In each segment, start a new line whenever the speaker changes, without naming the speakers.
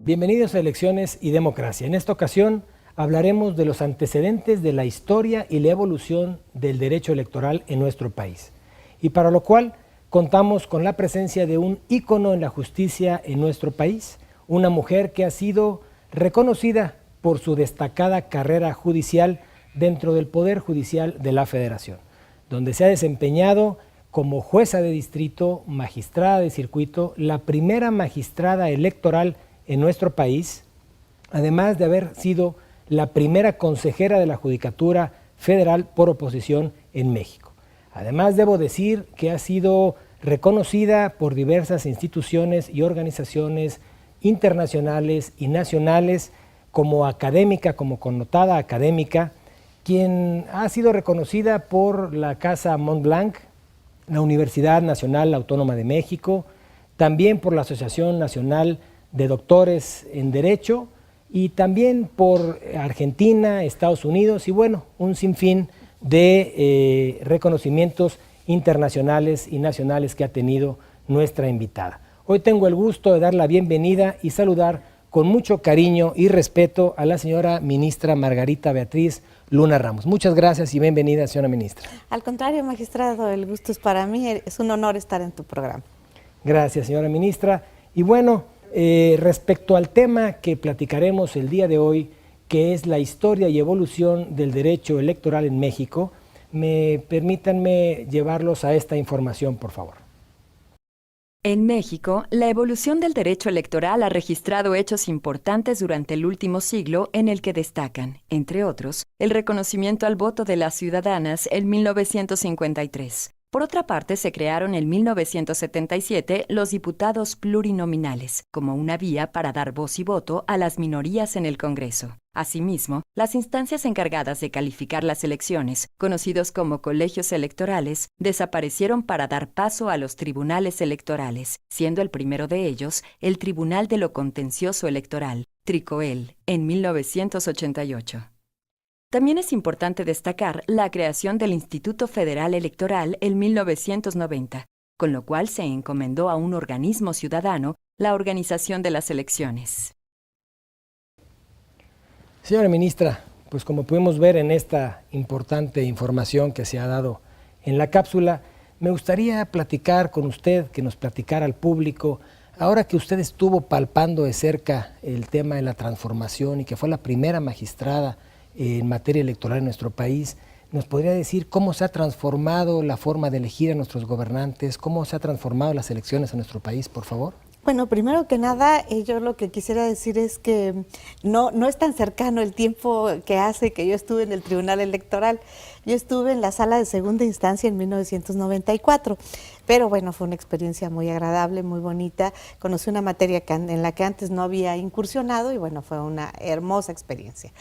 Bienvenidos a Elecciones y Democracia. En esta ocasión hablaremos de los antecedentes de la historia y la evolución del derecho electoral en nuestro país. Y para lo cual contamos con la presencia de un ícono en la justicia en nuestro país, una mujer que ha sido reconocida por su destacada carrera judicial dentro del Poder Judicial de la Federación, donde se ha desempeñado como jueza de distrito, magistrada de circuito, la primera magistrada electoral en nuestro país, además de haber sido la primera consejera de la Judicatura Federal por oposición en México. Además, debo decir que ha sido reconocida por diversas instituciones y organizaciones internacionales y nacionales como académica, como connotada académica, quien ha sido reconocida por la Casa Montblanc, la Universidad Nacional Autónoma de México, también por la Asociación Nacional de Doctores en Derecho y también por Argentina, Estados Unidos y bueno, un sinfín de reconocimientos internacionales y nacionales que ha tenido nuestra invitada. Hoy tengo el gusto de dar la bienvenida y saludar con mucho cariño y respeto a la señora ministra Margarita Beatriz Luna Ramos. Muchas gracias y bienvenida, señora ministra.
Al contrario, magistrado, el gusto es para mí, es un honor estar en tu programa.
Gracias, señora ministra. Y bueno, respecto al tema que platicaremos el día de hoy, que es la historia y evolución del derecho electoral en México, permítanme llevarlos a esta información, por favor.
En México, la evolución del derecho electoral ha registrado hechos importantes durante el último siglo en el que destacan, entre otros, el reconocimiento al voto de las ciudadanas en 1953. Por otra parte, se crearon en 1977 los diputados plurinominales, como una vía para dar voz y voto a las minorías en el Congreso. Asimismo, las instancias encargadas de calificar las elecciones, conocidos como colegios electorales, desaparecieron para dar paso a los tribunales electorales, siendo el primero de ellos el Tribunal de lo Contencioso Electoral, TRICOEL, en 1988. También es importante destacar la creación del Instituto Federal Electoral en 1990, con lo cual se encomendó a un organismo ciudadano la organización de las elecciones.
Señora ministra, pues como pudimos ver en esta importante información que se ha dado en la cápsula, me gustaría platicar con usted, que nos platicara al público, ahora que usted estuvo palpando de cerca el tema de la transformación y que fue la primera magistrada en materia electoral en nuestro país, ¿nos podría decir cómo se ha transformado la forma de elegir a nuestros gobernantes? ¿Cómo se ha transformado las elecciones en nuestro país, por favor?
Bueno, primero que nada, yo lo que quisiera decir es que no es tan cercano el tiempo que hace que yo estuve en el Tribunal Electoral. Yo estuve en la Sala de Segunda Instancia en 1994, pero bueno, fue una experiencia muy agradable, muy bonita. Conocí una materia en la que antes no había incursionado y bueno, fue una hermosa experiencia.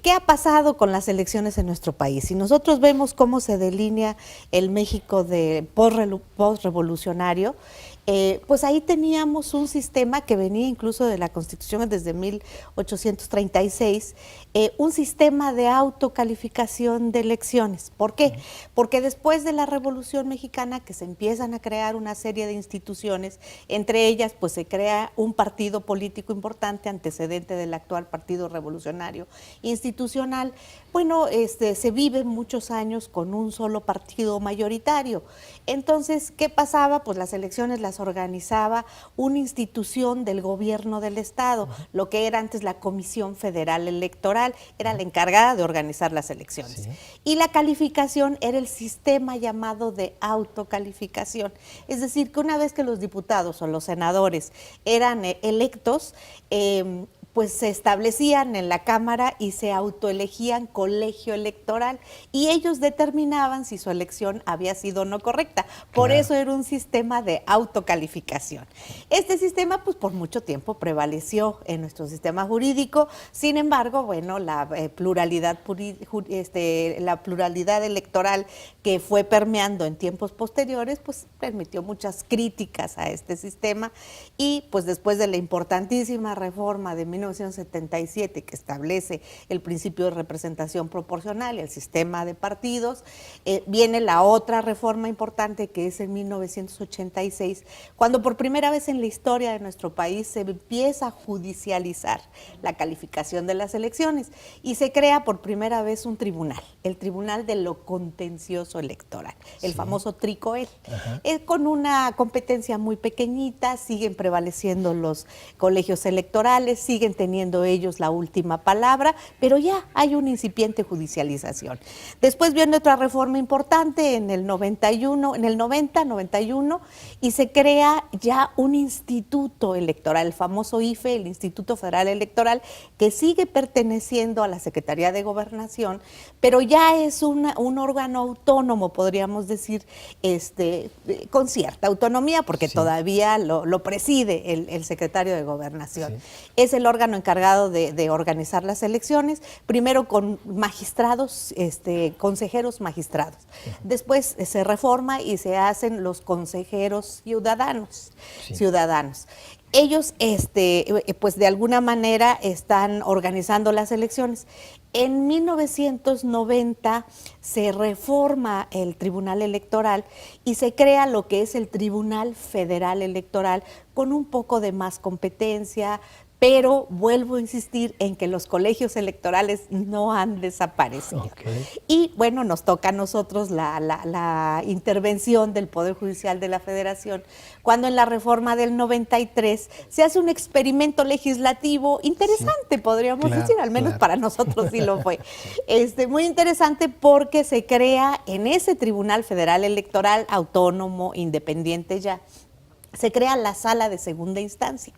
¿Qué ha pasado con las elecciones en nuestro país? Si nosotros vemos cómo se delinea el México de post-revolucionario, pues ahí teníamos un sistema que venía incluso de la Constitución desde 1836, un sistema de autocalificación de elecciones. ¿Por qué? Porque después de la Revolución Mexicana, que se empiezan a crear una serie de instituciones, entre ellas pues se crea un partido político importante, antecedente del actual Partido Revolucionario Institucional. Bueno, se vive muchos años con un solo partido mayoritario. Entonces, ¿qué pasaba? Pues las elecciones las organizaba una institución del gobierno del Estado, lo que era antes la Comisión Federal Electoral, era la encargada de organizar las elecciones. Sí. Y la calificación era el sistema llamado de autocalificación. Es decir, que una vez que los diputados o los senadores eran electos, pues se establecían en la Cámara y se autoelegían colegio electoral y ellos determinaban si su elección había sido o no correcta. Por eso era un sistema de autocalificación. Este sistema, pues por mucho tiempo prevaleció en nuestro sistema jurídico. Sin embargo, bueno, la pluralidad electoral que fue permeando en tiempos posteriores, pues permitió muchas críticas a este sistema y pues después de la importantísima reforma de 1977, que establece el principio de representación proporcional y el sistema de partidos. Viene la otra reforma importante, que es en 1986, cuando por primera vez en la historia de nuestro país se empieza a judicializar la calificación de las elecciones y se crea por primera vez un tribunal, el Tribunal de lo Contencioso Electoral, el famoso TRICOEL. Con una competencia muy pequeñita, siguen prevaleciendo los colegios electorales, siguen teniendo ellos la última palabra, pero ya hay una incipiente judicialización. Después viene otra reforma importante en el 91, en el 90-91, y se crea ya un instituto electoral, el famoso IFE, el Instituto Federal Electoral, que sigue perteneciendo a la Secretaría de Gobernación, pero ya es un órgano autónomo, podríamos decir, con cierta autonomía, porque todavía lo preside el secretario de Gobernación. Es el órgano encargado de organizar las elecciones, primero con magistrados, consejeros magistrados. Después se reforma y se hacen los consejeros ciudadanos. Ellos, pues de alguna manera están organizando las elecciones. En 1990 se reforma el Tribunal Electoral y se crea lo que es el Tribunal Federal Electoral, con un poco de más competencia, pero vuelvo a insistir en que los colegios electorales no han desaparecido. Y bueno, nos toca a nosotros la intervención del Poder Judicial de la Federación, cuando en la reforma del 93 se hace un experimento legislativo interesante, podríamos decir, al menos para nosotros sí lo fue. Muy interesante, porque se crea en ese Tribunal Federal Electoral, autónomo, independiente ya, se crea la sala de segunda instancia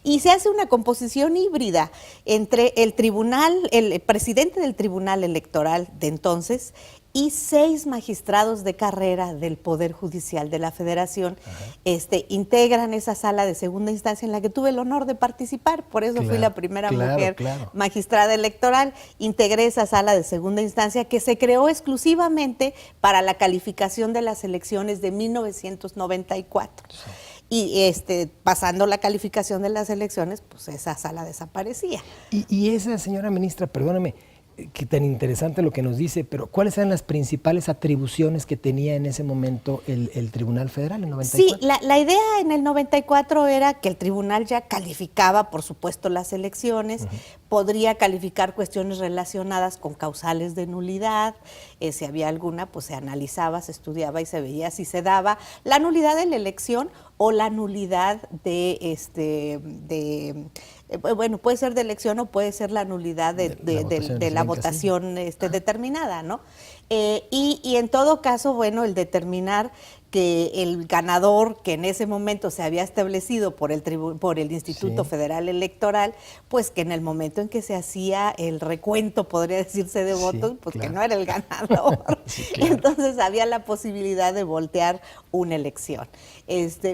y se hace una composición híbrida entre el tribunal, el presidente del Tribunal Electoral de entonces y 6 magistrados de carrera del Poder Judicial de la Federación. Integran esa sala de segunda instancia en la que tuve el honor de participar, por eso fui la primera mujer magistrada electoral. Integré esa sala de segunda instancia que se creó exclusivamente para la calificación de las elecciones de 1994. Y pasando la calificación de las elecciones, pues esa sala desaparecía.
Y esa, señora ministra, perdóname, que tan interesante lo que nos dice, pero ¿cuáles eran las principales atribuciones que tenía en ese momento el Tribunal Federal en 94?
Sí, la idea en el 94 era que el tribunal ya calificaba, por supuesto, las elecciones, podría calificar cuestiones relacionadas con causales de nulidad, si había alguna, pues se analizaba, se estudiaba y se veía si se daba la nulidad de la elección o la nulidad bueno, puede ser de elección o puede ser la nulidad de la votación determinada, ¿no? Y en todo caso, bueno, el determinar que el ganador, que en ese momento se había establecido por el Instituto Federal Electoral, pues que en el momento en que se hacía el recuento, podría decirse, de votos, pues que no era el ganador. Entonces había la posibilidad de voltear una elección.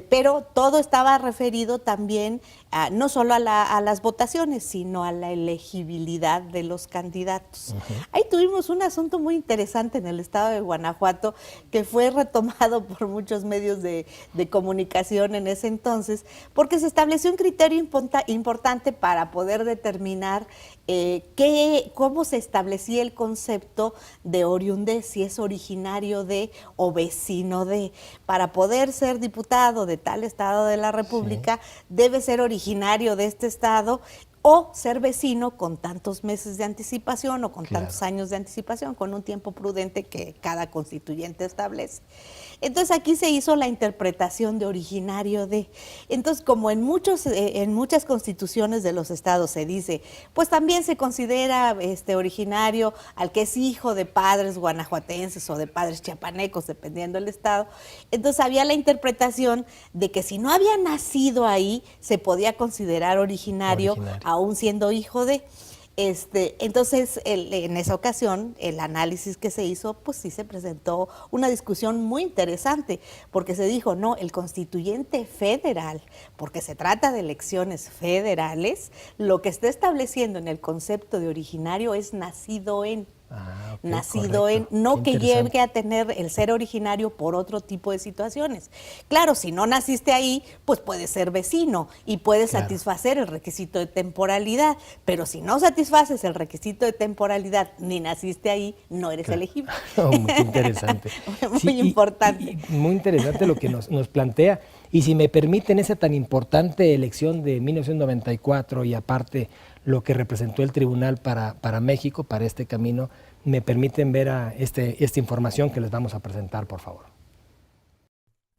Pero todo estaba referido también no solo a las votaciones, sino a la elegibilidad de los candidatos. Ahí tuvimos un asunto muy interesante en el estado de Guanajuato, que fue retomado por muchos medios de comunicación en ese entonces, porque se estableció un criterio importante para poder determinar cómo se establecía el concepto de oriundez, si es originario de o vecino de. Para poder ser diputado de tal estado de la República, debe ser originario de este estado o ser vecino con tantos meses de anticipación o con tantos años de anticipación, con un tiempo prudente que cada constituyente establece. Entonces aquí se hizo la interpretación de originario de. Entonces, como en muchas constituciones de los estados se dice, pues también se considera originario al que es hijo de padres guanajuatenses o de padres chiapanecos, dependiendo del estado. Entonces había la interpretación de que si no había nacido ahí, se podía considerar originario. Aún siendo hijo de. Entonces, en esa ocasión, el análisis que se hizo, pues sí se presentó una discusión muy interesante, porque se dijo, no, el constituyente federal, porque se trata de elecciones federales, lo que está estableciendo en el concepto de originario es nacido en.
Ah, ok,
nacido
correcto.
no
Qué
que
interesante.
llegue a tener el ser originario por otro tipo de situaciones. Claro, si no naciste ahí, pues puedes ser vecino y puedes
Claro.
satisfacer el requisito de temporalidad, pero si no satisfaces el requisito de temporalidad ni naciste ahí, no eres
Claro.
elegible.
Oh, qué interesante. Sí,
Muy importante.
y muy interesante lo que nos plantea. Y si me permiten, esa tan importante elección de 1994 y aparte lo que representó el tribunal para México, para este camino, me permiten ver esta información que les vamos a presentar, por favor.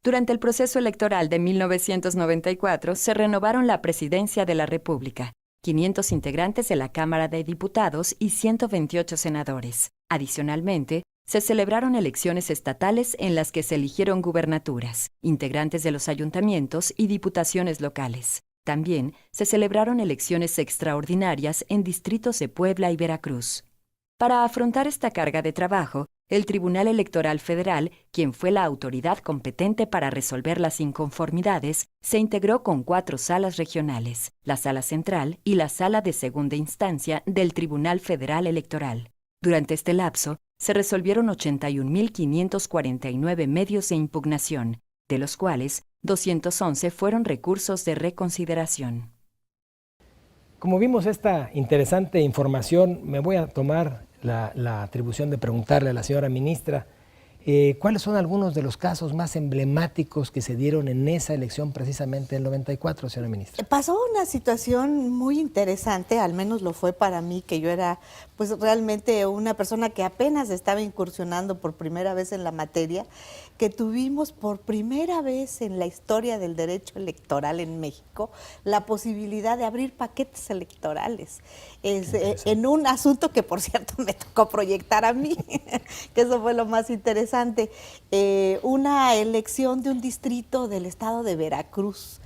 Durante el proceso electoral de 1994 se renovaron la Presidencia de la República, 500 integrantes de la Cámara de Diputados y 128 senadores. Adicionalmente, se celebraron elecciones estatales en las que se eligieron gubernaturas, integrantes de los ayuntamientos y diputaciones locales. También se celebraron elecciones extraordinarias en distritos de Puebla y Veracruz. Para afrontar esta carga de trabajo, el Tribunal Electoral Federal, quien fue la autoridad competente para resolver las inconformidades, se integró con 4 salas regionales, la Sala Central y la Sala de Segunda Instancia del Tribunal Federal Electoral. Durante este lapso, se resolvieron 81.549 medios de impugnación, de los cuales 211 fueron recursos de reconsideración.
Como vimos esta interesante información, me voy a tomar la atribución de preguntarle a la señora ministra cuáles son algunos de los casos más emblemáticos que se dieron en esa elección precisamente del 94, señora ministra.
Pasó una situación muy interesante, al menos lo fue para mí, que yo era pues realmente una persona que apenas estaba incursionando por primera vez en la materia, que tuvimos por primera vez en la historia del derecho electoral en México la posibilidad de abrir paquetes electorales. En un asunto que, por cierto, me tocó proyectar a mí, que eso fue lo más interesante, una elección de un distrito del estado de Veracruz.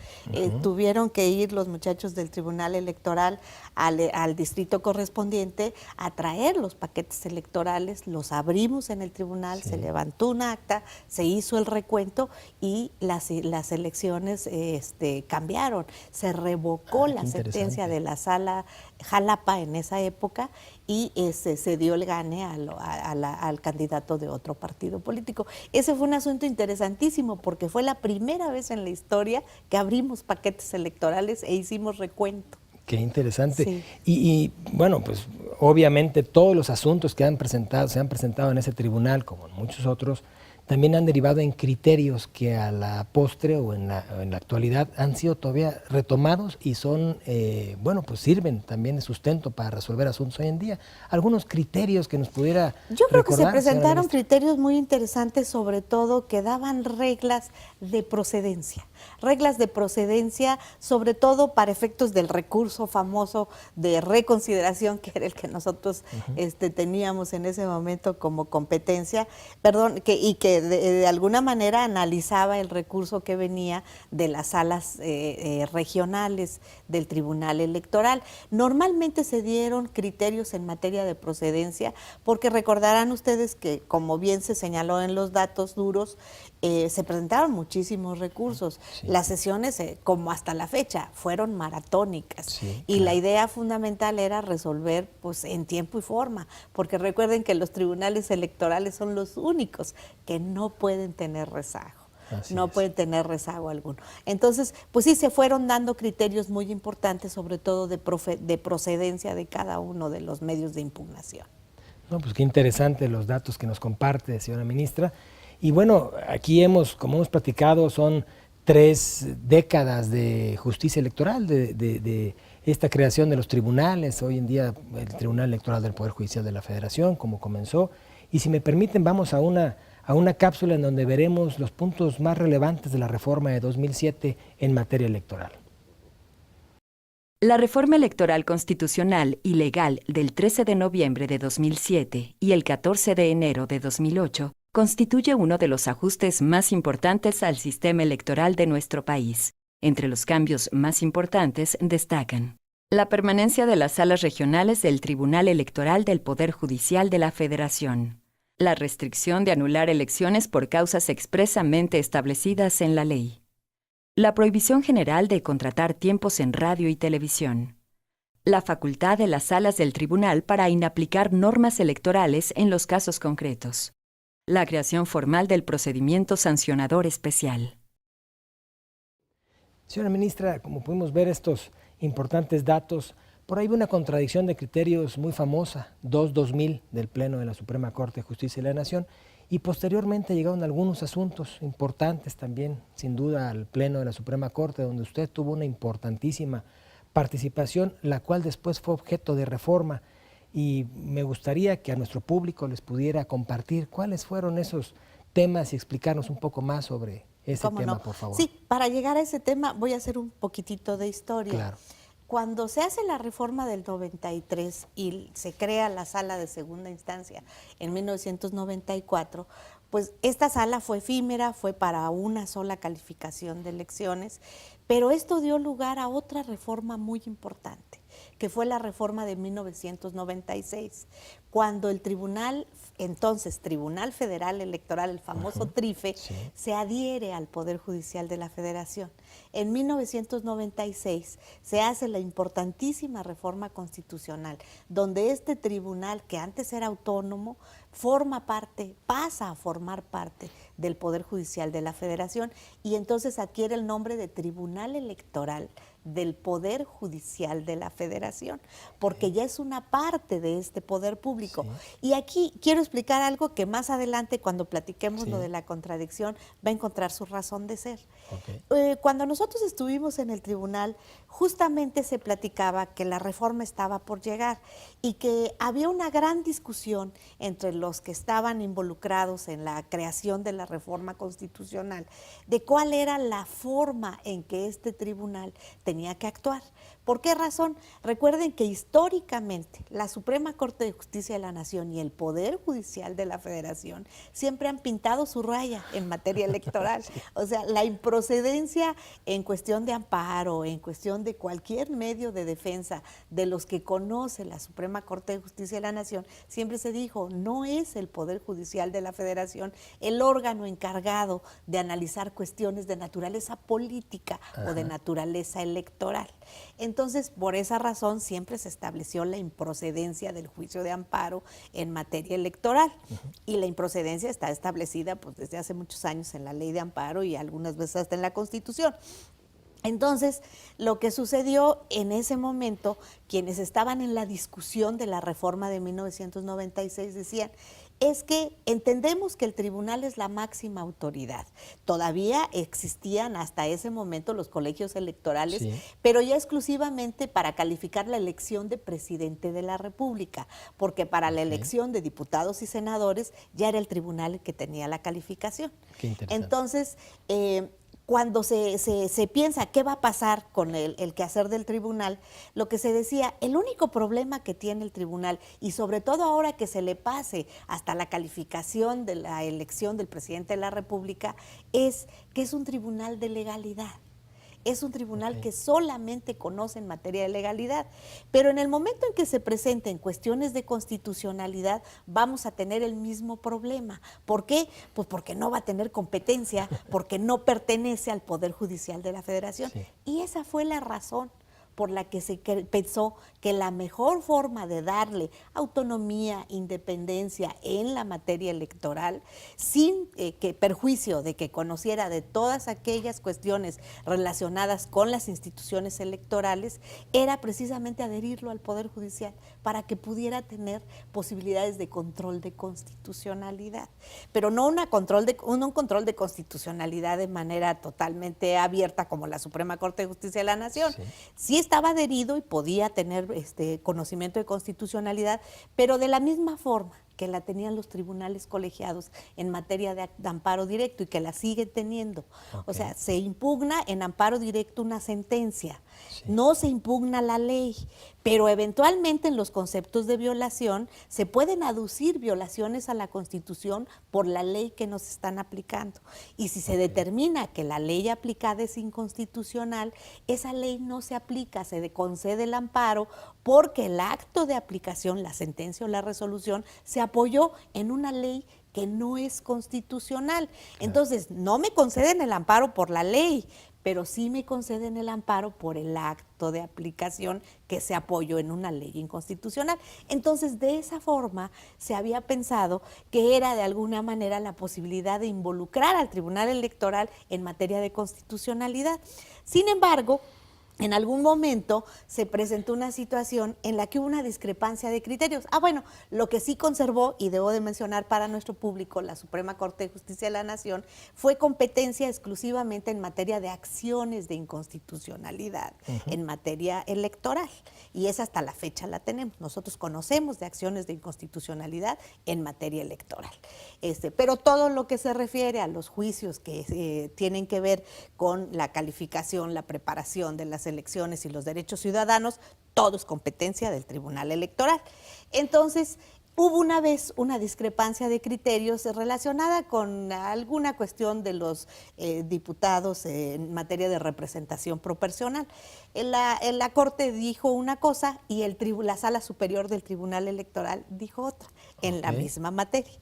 Tuvieron que ir los muchachos del Tribunal Electoral al distrito correspondiente a traer los paquetes electorales, los abrimos en el tribunal, se levantó un acta, se hizo el recuento y las elecciones cambiaron. Se revocó la sentencia de la sala Jalapa en esa época y se dio el gane al candidato de otro partido político. Ese fue un asunto interesantísimo porque fue la primera vez en la historia que abrimos paquetes electorales e hicimos recuento.
Qué interesante.
Sí.
Y bueno, pues obviamente todos los asuntos que se han presentado en ese tribunal, como en muchos otros, también han derivado en criterios que a la postre o en la actualidad han sido todavía retomados y son, bueno, pues sirven también de sustento para resolver asuntos hoy en día. Algunos criterios que nos pudiera
Yo creo que se
recordar,
presentaron criterios muy interesantes, sobre todo que daban reglas de procedencia sobre todo para efectos del recurso famoso de reconsideración, que era el que nosotros teníamos en ese momento como competencia, y que de alguna manera analizaba el recurso que venía de las salas regionales del Tribunal Electoral. Normalmente se dieron criterios en materia de procedencia, porque recordarán ustedes que, como bien se señaló en los datos duros, se presentaron muchísimos recursos.
Sí.
Las sesiones, como hasta la fecha, fueron maratónicas.
Sí,
y
claro.
la idea fundamental era resolver pues en tiempo y forma, porque recuerden que los tribunales electorales son los únicos que no pueden tener rezago. Pueden tener rezago alguno. Entonces, pues sí, se fueron dando criterios muy importantes, sobre todo de procedencia de cada uno de los medios de impugnación.
No, pues qué interesante los datos que nos comparte, señora ministra. Y bueno, aquí como hemos platicado, son 3 décadas de justicia electoral, de esta creación de los tribunales. Hoy en día el Tribunal Electoral del Poder Judicial de la Federación, como comenzó. Y si me permiten, vamos a una cápsula en donde veremos los puntos más relevantes de la reforma de 2007 en materia electoral.
La reforma electoral constitucional y legal del 13 de noviembre de 2007 y el 14 de enero de 2008 constituye uno de los ajustes más importantes al sistema electoral de nuestro país. Entre los cambios más importantes destacan la permanencia de las salas regionales del Tribunal Electoral del Poder Judicial de la Federación, la restricción de anular elecciones por causas expresamente establecidas en la ley, la prohibición general de contratar tiempos en radio y televisión, La facultad de las salas del tribunal para inaplicar normas electorales en los casos concretos. La creación formal del procedimiento sancionador especial.
Señora ministra, como pudimos ver estos importantes datos, por ahí hay una contradicción de criterios muy famosa, 2-2000 del Pleno de la Suprema Corte de Justicia de la Nación, y posteriormente llegaron algunos asuntos importantes también, sin duda, al Pleno de la Suprema Corte, donde usted tuvo una importantísima participación, la cual después fue objeto de reforma. Y me gustaría que a nuestro público les pudiera compartir cuáles fueron esos temas y explicarnos un poco más sobre ese tema, por favor.
Sí, para llegar a ese tema voy a hacer un poquitito de historia.
Claro.
Cuando se hace la reforma del 93 y se crea la sala de segunda instancia en 1994, pues esta sala fue efímera, fue para una sola calificación de elecciones, pero esto dio lugar a otra reforma muy importante, que fue la reforma de 1996, cuando el tribunal, entonces Tribunal Federal Electoral, el famoso TRIFE,
sí,
se adhiere al Poder Judicial de la Federación. En 1996 se hace la importantísima reforma constitucional, donde este tribunal, que antes era autónomo, pasa a formar parte del Poder Judicial de la Federación y entonces adquiere el nombre de Tribunal Electoral del Poder Judicial de la Federación, porque ya es una parte de este poder público. Sí. Y aquí quiero explicar algo que más adelante, cuando platiquemos lo de la contradicción, va a encontrar su razón de ser. Okay. Cuando nosotros estuvimos en el tribunal, justamente se platicaba que la reforma estaba por llegar y que había una gran discusión entre los que estaban involucrados en la creación de la reforma constitucional, de cuál era la forma en que este tribunal tenía que actuar. ¿Por qué razón? Recuerden que históricamente la Suprema Corte de Justicia de la Nación y el Poder Judicial de la Federación siempre han pintado su raya en materia electoral. Sí. O sea, la improcedencia en cuestión de amparo, en cuestión de cualquier medio de defensa de los que conoce la Suprema Corte de Justicia de la Nación, siempre se dijo, no es el Poder Judicial de la Federación el órgano encargado de analizar cuestiones de naturaleza política o de naturaleza electoral. Entonces, por esa razón, siempre se estableció la improcedencia del juicio de amparo en materia electoral. Y la improcedencia está establecida pues, desde hace muchos años en la Ley de Amparo y algunas veces hasta en la Constitución. Entonces, lo que sucedió en ese momento, quienes estaban en la discusión de la reforma de 1996 decían, es que entendemos que el tribunal es la máxima autoridad. Todavía existían hasta ese momento los colegios electorales, sí, pero ya exclusivamente para calificar la elección de presidente de la República, porque para la elección de diputados y senadores ya era el tribunal el que tenía la calificación.
Qué interesante.
Entonces, cuando se piensa qué va a pasar con el quehacer del tribunal, lo que se decía, el único problema que tiene el tribunal, y sobre todo ahora que se le pase hasta la calificación de la elección del presidente de la República, es que es un tribunal de legalidad. Es un tribunal que solamente conoce en materia de legalidad, pero en el momento en que se presenten cuestiones de constitucionalidad vamos a tener el mismo problema. ¿Por qué? Pues porque no va a tener competencia, porque no pertenece al Poder Judicial de la Federación. Sí. Y esa fue la razón por la que se pensó que la mejor forma de darle autonomía, independencia en la materia electoral, sin que perjuicio de que conociera de todas aquellas cuestiones relacionadas con las instituciones electorales, era precisamente adherirlo al Poder Judicial para que pudiera tener posibilidades de control de constitucionalidad. Pero no un control de constitucionalidad de manera totalmente abierta como la Suprema Corte de Justicia de la Nación. Sí estaba adherido y podía tener conocimiento de constitucionalidad, pero de la misma forma que la tenían los tribunales colegiados en materia de amparo directo y que la siguen teniendo. O sea, se impugna en amparo directo una sentencia, no se impugna la ley, pero eventualmente en los conceptos de violación se pueden aducir violaciones a la Constitución por la ley que nos están aplicando. Y si se determina que la ley aplicada es inconstitucional, esa ley no se aplica, se concede el amparo porque el acto de aplicación, la sentencia o la resolución, se apoyó en una ley que no es constitucional. Entonces, no me conceden el amparo por la ley, pero sí me conceden el amparo por el acto de aplicación que se apoyó en una ley inconstitucional. Entonces, de esa forma se había pensado que era de alguna manera la posibilidad de involucrar al Tribunal Electoral en materia de constitucionalidad. Sin embargo, en algún momento se presentó una situación en la que hubo una discrepancia de criterios. Bueno, lo que sí conservó, y debo de mencionar para nuestro público, la Suprema Corte de Justicia de la Nación, fue competencia exclusivamente en materia de acciones de inconstitucionalidad, en materia electoral. Y esa hasta la fecha la tenemos. Nosotros conocemos de acciones de inconstitucionalidad en materia electoral. Pero todo lo que se refiere a los juicios que tienen que ver con la calificación, la preparación de las elecciones y los derechos ciudadanos, todo es competencia del Tribunal Electoral. Entonces, hubo una vez una discrepancia de criterios relacionada con alguna cuestión de los diputados en materia de representación proporcional. La Corte dijo una cosa y la Sala Superior del Tribunal Electoral dijo otra en la misma materia.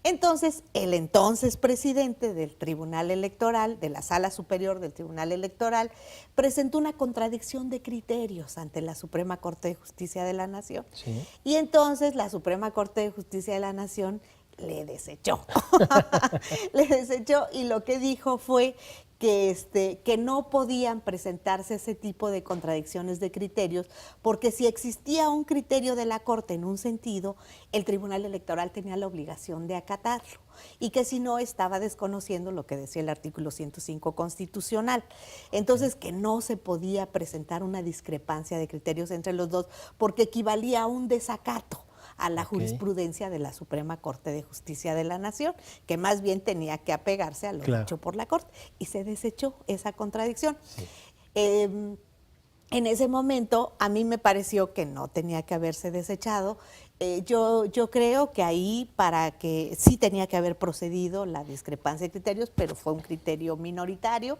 Entonces, el entonces presidente del Tribunal Electoral, de la Sala Superior del Tribunal Electoral, presentó una contradicción de criterios ante la Suprema Corte de Justicia de la Nación.
Sí.
Y entonces la Suprema Corte de Justicia de la Nación le desechó. Le desechó, y lo que dijo fue que no podían presentarse ese tipo de contradicciones de criterios, porque si existía un criterio de la Corte en un sentido, el Tribunal Electoral tenía la obligación de acatarlo, y que si no estaba desconociendo lo que decía el artículo 105 constitucional. Entonces, que no se podía presentar una discrepancia de criterios entre los dos, porque equivalía a un desacato a la jurisprudencia de la Suprema Corte de Justicia de la Nación, que más bien tenía que apegarse a lo dicho por la Corte, y se desechó esa contradicción. Sí. En ese momento a mí me pareció que no tenía que haberse desechado. Yo creo que ahí sí tenía que haber procedido la discrepancia de criterios, pero fue un criterio minoritario.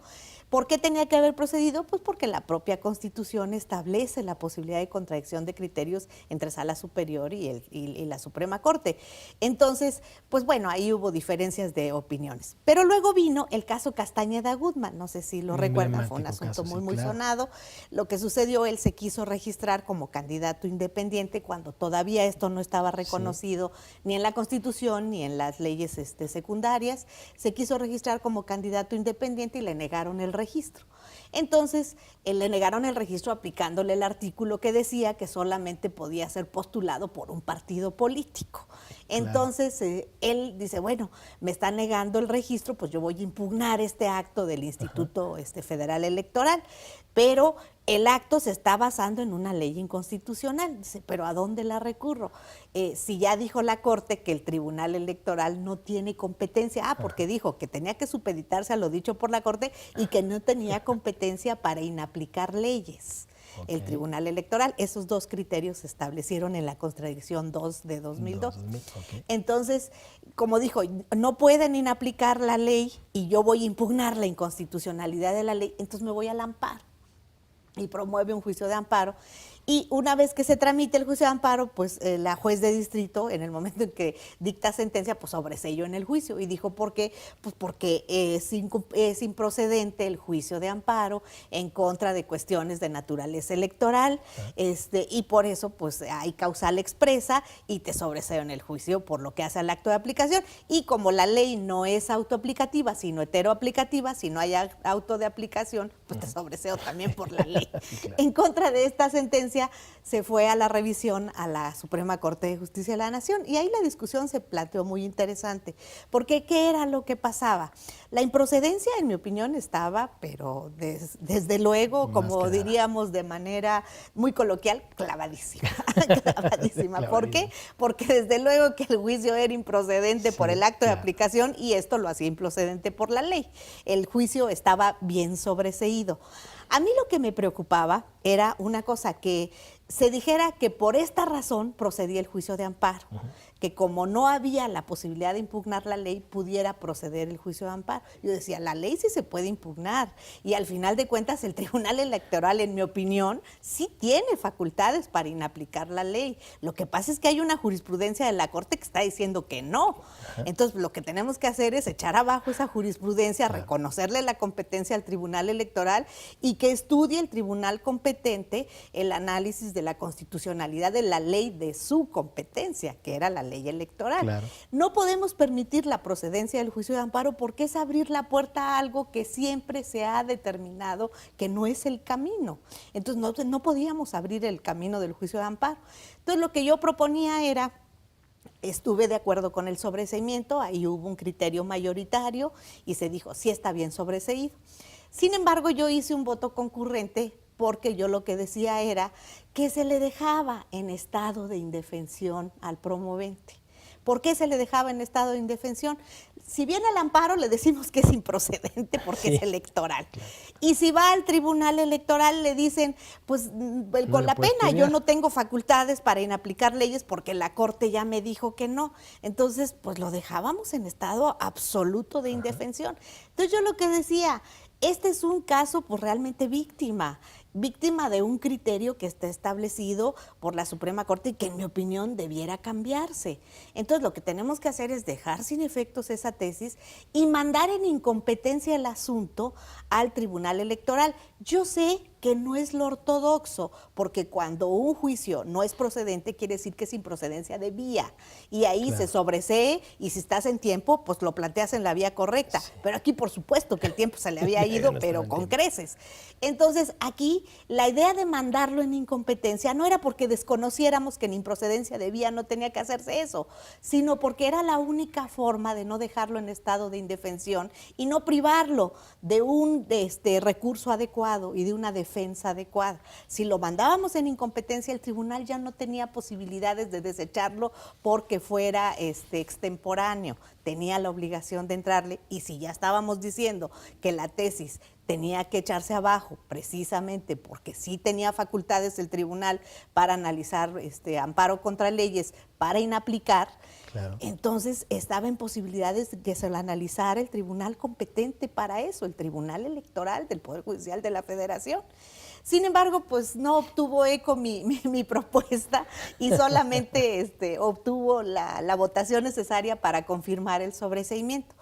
¿Por qué tenía que haber procedido? Pues porque la propia Constitución establece la posibilidad de contradicción de criterios entre Sala Superior y la Suprema Corte. Entonces, pues bueno, ahí hubo diferencias de opiniones. Pero luego vino el caso Castañeda Guzmán, no sé si lo recuerdan, fue un asunto muy sonado. Lo que sucedió, él se quiso registrar como candidato independiente cuando todavía esto no estaba reconocido ni en la Constitución ni en las leyes secundarias. Se quiso registrar como candidato independiente y le negaron el registro. Entonces, le negaron el registro aplicándole el artículo que decía que solamente podía ser postulado por un partido político. Entonces, él dice, bueno, me está negando el registro, pues yo voy a impugnar este acto del Instituto Federal Electoral, pero el acto se está basando en una ley inconstitucional. Dice, pero ¿a dónde la recurro? Si ya dijo la Corte que el Tribunal Electoral no tiene competencia, porque dijo que tenía que supeditarse a lo dicho por la Corte y que no tenía competencia para inaplicar leyes. El Tribunal Electoral, esos dos criterios se establecieron en la contradicción 2 de 2002. Entonces, como dijo, no pueden inaplicar la ley y yo voy a impugnar la inconstitucionalidad de la ley, entonces me voy al amparo. Y promueve un juicio de amparo. Y una vez que se tramite el juicio de amparo, pues la juez de distrito, en el momento en que dicta sentencia, pues sobreseyó en el juicio. Y dijo, ¿por qué? Pues porque es improcedente el juicio de amparo en contra de cuestiones de naturaleza electoral, y por eso pues hay causal expresa y te sobreseyó en el juicio por lo que hace al acto de aplicación. Y como la ley no es autoaplicativa, sino heteroaplicativa, si no hay auto de aplicación, pues te sobreseyó también por la ley. En contra de esta sentencia, se fue a la revisión a la Suprema Corte de Justicia de la Nación, y ahí la discusión se planteó muy interesante, porque ¿qué era lo que pasaba? La improcedencia, en mi opinión, estaba, pero desde luego, como diríamos de manera muy coloquial, clavadísima. Clavadísima. ¿Por qué? Porque desde luego que el juicio era improcedente por el acto de aplicación, y esto lo hacía improcedente por la ley. El juicio estaba bien sobreseído. A mí lo que me preocupaba era una cosa, que se dijera que por esta razón procedía el juicio de amparo, que como no había la posibilidad de impugnar la ley, pudiera proceder el juicio de amparo. Yo decía, la ley sí se puede impugnar, y al final de cuentas el Tribunal Electoral, en mi opinión, sí tiene facultades para inaplicar la ley. Lo que pasa es que hay una jurisprudencia de la Corte que está diciendo que no. Entonces, lo que tenemos que hacer es echar abajo esa jurisprudencia, reconocerle la competencia al Tribunal Electoral y que estudie el tribunal competente el análisis de la constitucionalidad de la ley de su competencia, que era la ley electoral.
Claro.
No podemos permitir la procedencia del juicio de amparo porque es abrir la puerta a algo que siempre se ha determinado que no es el camino. Entonces no podíamos abrir el camino del juicio de amparo. Entonces lo que yo proponía era, estuve de acuerdo con el sobreseimiento, ahí hubo un criterio mayoritario y se dijo, sí está bien sobreseído. Sin embargo, yo hice un voto concurrente porque yo lo que decía era que se le dejaba en estado de indefensión al promovente. ¿Por qué se le dejaba en estado de indefensión? Si viene al amparo, le decimos que es improcedente porque es electoral. Claro. Y si va al Tribunal Electoral, le dicen, pues con la pena, yo no tengo facultades para inaplicar leyes porque la Corte ya me dijo que no. Entonces, pues lo dejábamos en estado absoluto de indefensión. Entonces yo lo que decía, este es un caso pues realmente víctima de un criterio que está establecido por la Suprema Corte y que en mi opinión debiera cambiarse. Entonces lo que tenemos que hacer es dejar sin efectos esa tesis y mandar en incompetencia el asunto al Tribunal Electoral. Yo sé que no es lo ortodoxo, porque cuando un juicio no es procedente, quiere decir que es improcedencia de vía, y ahí se sobresee, y si estás en tiempo, pues lo planteas en la vía correcta. Sí. Pero aquí, por supuesto, que el tiempo se le había ido, pero con creces. Entonces, aquí, la idea de mandarlo en incompetencia no era porque desconociéramos que en improcedencia de vía no tenía que hacerse eso, sino porque era la única forma de no dejarlo en estado de indefensión y no privarlo de un recurso adecuado y de una defensa adecuada. Si lo mandábamos en incompetencia, el tribunal ya no tenía posibilidades de desecharlo porque fuera extemporáneo, tenía la obligación de entrarle, y si ya estábamos diciendo que la tesis tenía que echarse abajo precisamente porque sí tenía facultades el tribunal para analizar amparo contra leyes para inaplicar, claro, entonces estaba en posibilidades de que se lo analizara el tribunal competente para eso, el Tribunal Electoral del Poder Judicial de la Federación. Sin embargo, pues no obtuvo eco mi propuesta y solamente obtuvo la votación necesaria para confirmar el sobreseimiento.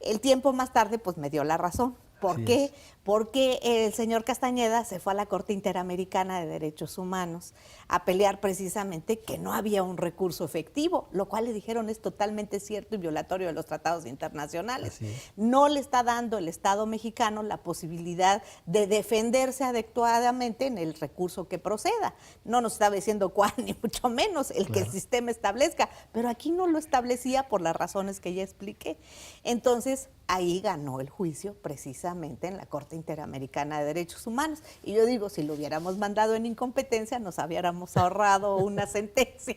El tiempo más tarde pues me dio la razón. ¿Por qué? Porque el señor Castañeda se fue a la Corte Interamericana de Derechos Humanos a pelear precisamente que no había un recurso efectivo, lo cual le dijeron es totalmente cierto y violatorio de los tratados internacionales. No le está dando el Estado mexicano la posibilidad de defenderse adecuadamente en el recurso que proceda. No nos estaba diciendo cuál, ni mucho menos el que el sistema establezca, pero aquí no lo establecía por las razones que ya expliqué. Entonces, ahí ganó el juicio precisamente en la Corte Interamericana de Derechos Humanos. Y yo digo, si lo hubiéramos mandado en incompetencia, nos hubiéramos ahorrado una sentencia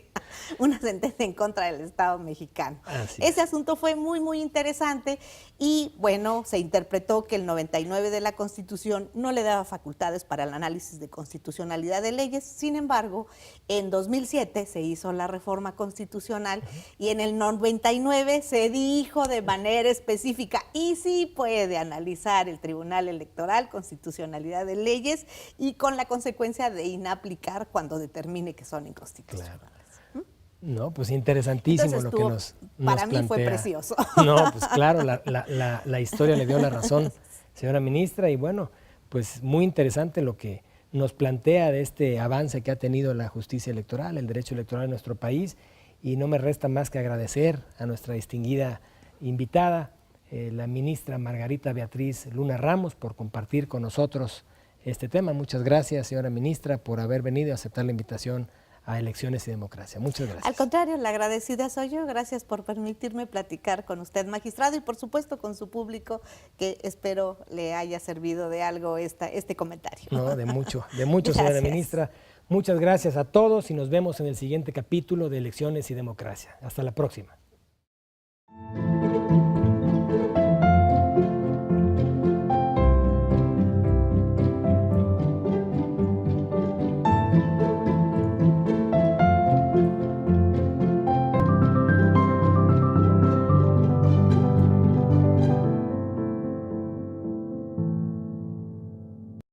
en contra del Estado mexicano. Ese asunto fue muy, muy interesante y, bueno, se interpretó que el 99 de la Constitución no le daba facultades para el análisis de constitucionalidad de leyes. Sin embargo, en 2007 se hizo la reforma constitucional y en el 99 se dijo de manera específica, y sí puede analizar el Tribunal Electoral constitucionalidad de leyes y con la consecuencia de inaplicar cuando determine que son inconstitucionales.
Claro. No, pues interesantísimo. Entonces,
lo que
nos
para
plantea.
mí fue precioso.
No, pues claro, la historia le dio la razón, señora ministra, y bueno, pues muy interesante lo que nos plantea de este avance que ha tenido la justicia electoral, el derecho electoral en nuestro país, y no me resta más que agradecer a nuestra distinguida invitada, la ministra Margarita Beatriz Luna Ramos, por compartir con nosotros este tema. Muchas gracias, señora ministra, por haber venido y aceptar la invitación a Elecciones y Democracia. Muchas gracias.
Al contrario, la agradecida soy yo. Gracias por permitirme platicar con usted, magistrado, y por supuesto con su público, que espero le haya servido de algo este comentario.
No, de mucho, señora ministra. Muchas gracias a todos y nos vemos en el siguiente capítulo de Elecciones y Democracia. Hasta la próxima.